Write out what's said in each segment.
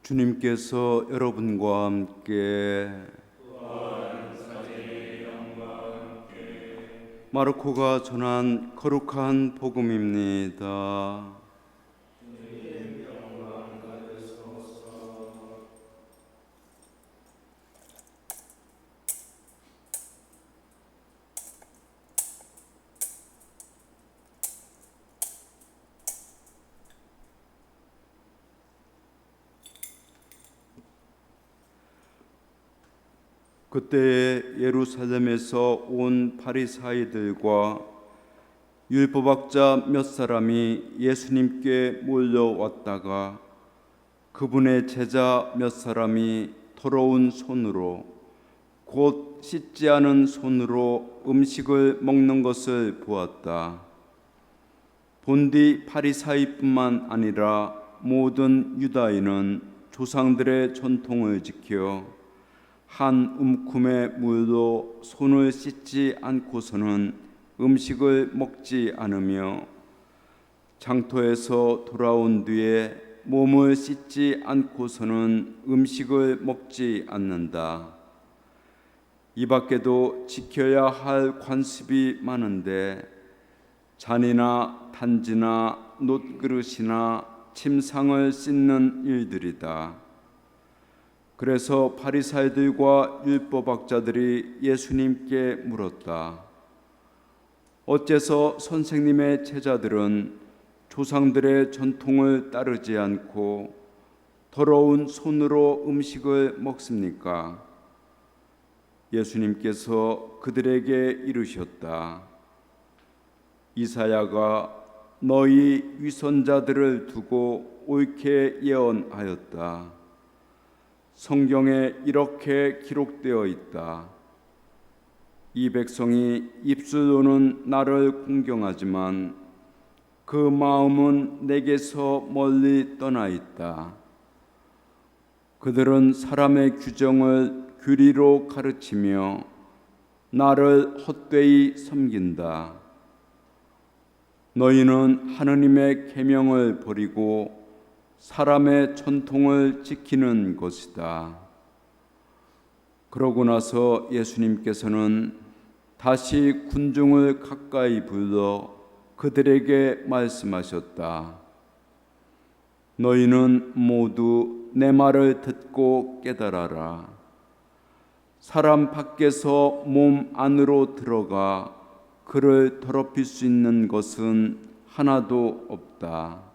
주님께서 여러분과 함께 마르코가 전한 거룩한 복음입니다. 그때 예루살렘에서 온 바리사이들과 율법학자 몇 사람이 예수님께 몰려왔다가 그분의 제자 몇 사람이 더러운 손으로 곧 씻지 않은 손으로 음식을 먹는 것을 보았다. 본디 바리사이뿐만 아니라 모든 유다인은 조상들의 전통을 지켜 한 움큼의 물로 손을 씻지 않고서는 음식을 먹지 않으며 장터에서 돌아온 뒤에 몸을 씻지 않고서는 음식을 먹지 않는다. 이 밖에도 지켜야 할 관습이 많은데 잔이나 단지나 놋그릇이나 침상을 씻는 일들이다. 그래서 바리사이들과 율법학자들이 예수님께 물었다. 어째서 선생님의 제자들은 조상들의 전통을 따르지 않고 더러운 손으로 음식을 먹습니까? 예수님께서 그들에게 이르셨다. 이사야가 너희 위선자들을 두고 옳게 예언하였다. 성경에 이렇게 기록되어 있다. 이 백성이 입술로는 나를 공경하지만 그 마음은 내게서 멀리 떠나 있다. 그들은 사람의 규정을 규리로 가르치며 나를 헛되이 섬긴다. 너희는 하느님의 계명을 버리고 사람의 전통을 지키는 것이다. 그러고 나서 예수님께서는 다시 군중을 가까이 불러 그들에게 말씀하셨다. 너희는 모두 내 말을 듣고 깨달아라. 사람 밖에서 몸 안으로 들어가 그를 더럽힐 수 있는 것은 하나도 없다.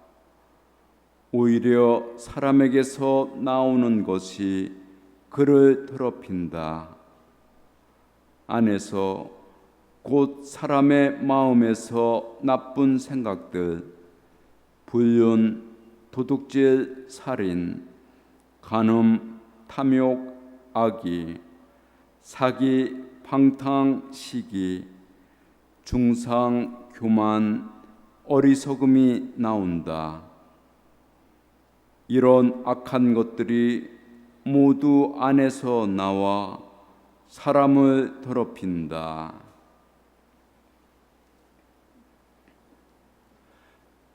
오히려 사람에게서 나오는 것이 그를 더럽힌다. 안에서 곧 사람의 마음에서 나쁜 생각들, 불륜, 도둑질, 살인, 간음, 탐욕, 악의, 사기, 방탕, 시기, 중상, 교만, 어리석음이 나온다. 이런 악한 것들이 모두 안에서 나와 사람을 더럽힌다.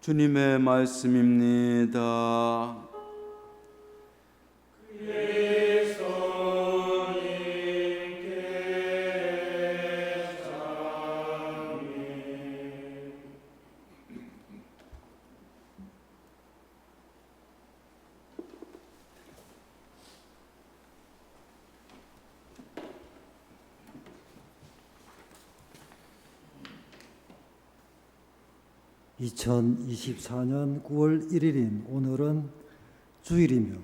주님의 말씀입니다. (2024년 9월 1일인) 오늘은 주일이며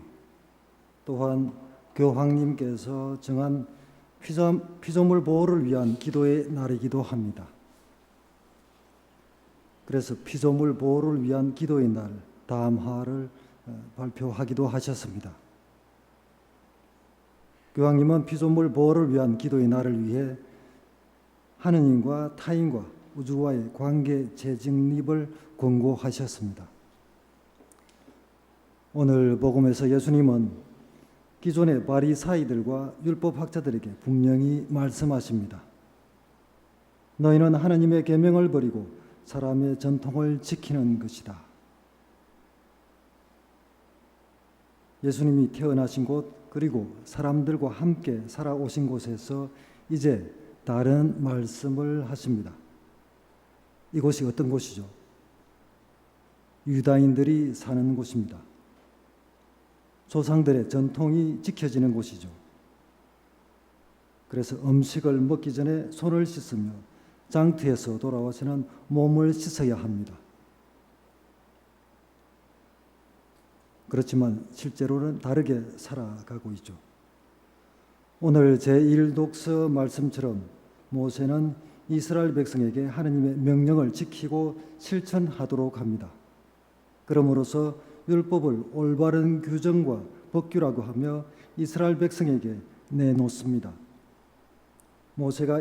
또한 교황님께서 정한 피조물 보호를 위한 기도의 날이기도 합니다. 그래서 피조물 보호를 위한 기도의 날 담화를 발표하기도 하셨습니다. 교황님은 피조물 보호를 위한 기도의 날을 위해 하느님과 타인과 우주와의 관계 재정립을 권고하셨습니다. 오늘 복음에서 예수님은 기존의 바리사이들과 율법학자들에게 분명히 말씀하십니다. 너희는 하나님의 계명을 버리고 사람의 전통을 지키는 것이다. 예수님이 태어나신 곳 그리고 사람들과 함께 살아오신 곳에서 이제 다른 말씀을 하십니다. 이곳이 어떤 곳이죠? 유다인들이 사는 곳입니다. 조상들의 전통이 지켜지는 곳이죠. 그래서 음식을 먹기 전에 손을 씻으며 장터에서 돌아와서는 몸을 씻어야 합니다. 그렇지만 실제로는 다르게 살아가고 있죠. 오늘 제1독서 말씀처럼 모세는 이스라엘 백성에게 하느님의 명령을 지키고 실천하도록 합니다. 그러므로서 율법을 올바른 규정과 법규라고 하며 이스라엘 백성에게 내놓습니다. 모세가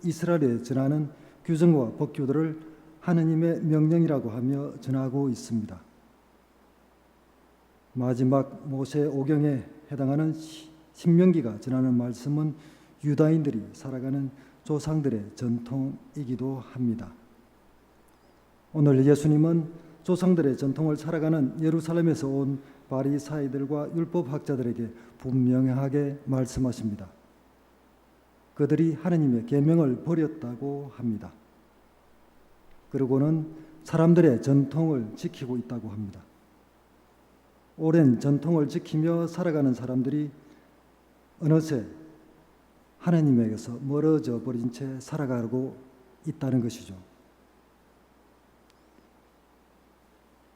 이스라엘에 전하는 규정과 법규들을 하느님의 명령이라고 하며 전하고 있습니다. 마지막 모세 오경에 해당하는 신명기가 전하는 말씀은 유다인들이 살아가는 조상들의 전통이기도 합니다. 오늘 예수님은 조상들의 전통을 살아가는 예루살렘에서 온 바리사이들과 율법학자들에게 분명하게 말씀하십니다. 그들이 하느님의 계명을 버렸다고 합니다. 그리고는 사람들의 전통을 지키고 있다고 합니다. 오랜 전통을 지키며 살아가는 사람들이 어느새 하느님에게서 멀어져 버린 채 살아가고 있다는 것이죠.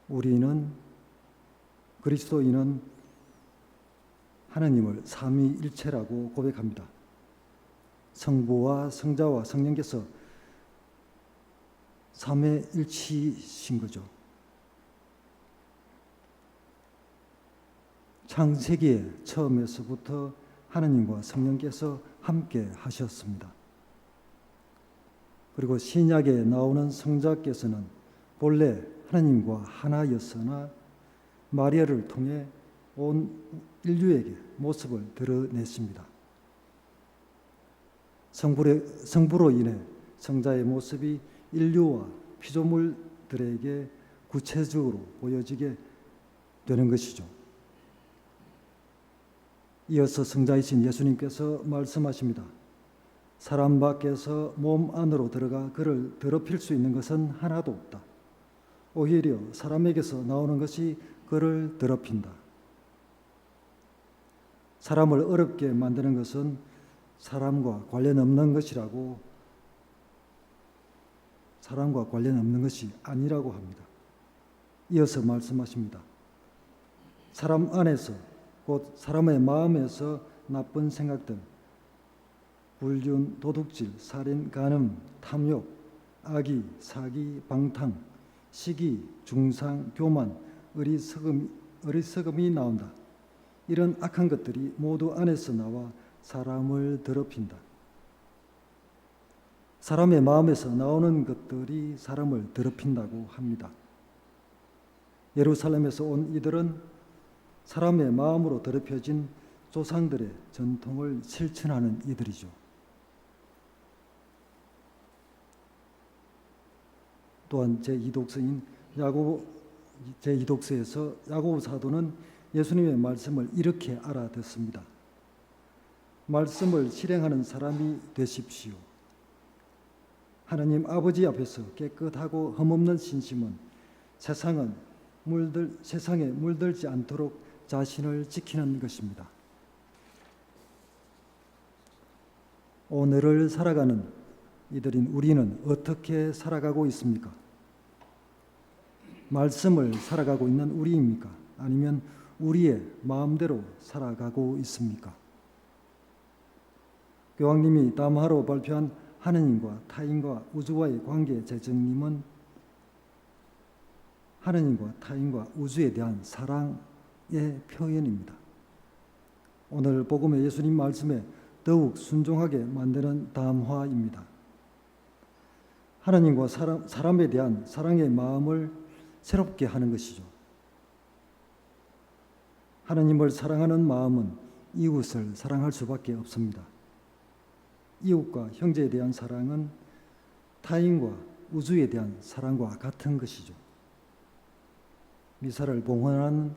우리는 그리스도인은 하느님을 삼위일체라고 고백합니다. 성부와 성자와 성령께서 삼위일체이신 거죠. 창세기의 처음에서부터 하느님과 성령께서 함께 하셨습니다. 그리고 신약에 나오는 성자께서는 본래 하느님과 하나였으나 마리아를 통해 온 인류에게 모습을 드러냈습니다. 성부로 인해 성자의 모습이 인류와 피조물들에게 구체적으로 보여지게 되는 것이죠. 이어서 성자이신 예수님께서 말씀하십니다. 사람 밖에서 몸 안으로 들어가 그를 더럽힐 수 있는 것은 하나도 없다. 오히려 사람에게서 나오는 것이 그를 더럽힌다. 사람을 어렵게 만드는 것은 사람과 관련 없는 것이라고, 사람과 관련 없는 것이 아니라고 합니다. 이어서 말씀하십니다. 사람 안에서, 곧 사람의 마음에서 나쁜 생각들, 불륜, 도둑질, 살인, 간음, 탐욕, 악의, 사기, 방탕, 시기, 중상, 교만, 어리석음이 나온다. 이런 악한 것들이 모두 안에서 나와 사람을 더럽힌다. 사람의 마음에서 나오는 것들이 사람을 더럽힌다고 합니다. 예루살렘에서 온 이들은 사람의 마음으로 더럽혀진 조상들의 전통을 실천하는 이들이죠. 또한 제2독서인 제2독서에서 야고보 사도는 예수님의 말씀을 이렇게 알아듣습니다. 말씀을 실행하는 사람이 되십시오. 하나님 아버지 앞에서 깨끗하고 흠없는 신심은 세상에 물들지 않도록 자신을 지키는 것입니다. 오늘을 살아가는 이들인 우리는 어떻게 살아가고 있습니까? 말씀을 살아가고 있는 우리입니까? 아니면 우리의 마음대로 살아가고 있습니까? 교황님이 담화로 발표한 하느님과 타인과 우주와의 관계 재정님은 하느님과 타인과 우주에 대한 사랑의 표현입니다. 오늘 복음의 예수님 말씀에 더욱 순종하게 만드는 담화입니다. 하나님과 사람에 대한 사랑의 마음을 새롭게 하는 것이죠. 하나님을 사랑하는 마음은 이웃을 사랑할 수밖에 없습니다. 이웃과 형제에 대한 사랑은 타인과 우주에 대한 사랑과 같은 것이죠. 미사를 봉헌하는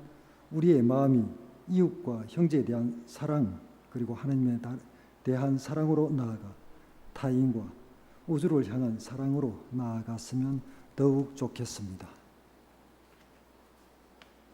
우리의 마음이 이웃과 형제에 대한 사랑 그리고 하나님에 대한 사랑으로 나아가 타인과 우주를 향한 사랑으로 나아갔으면 더욱 좋겠습니다.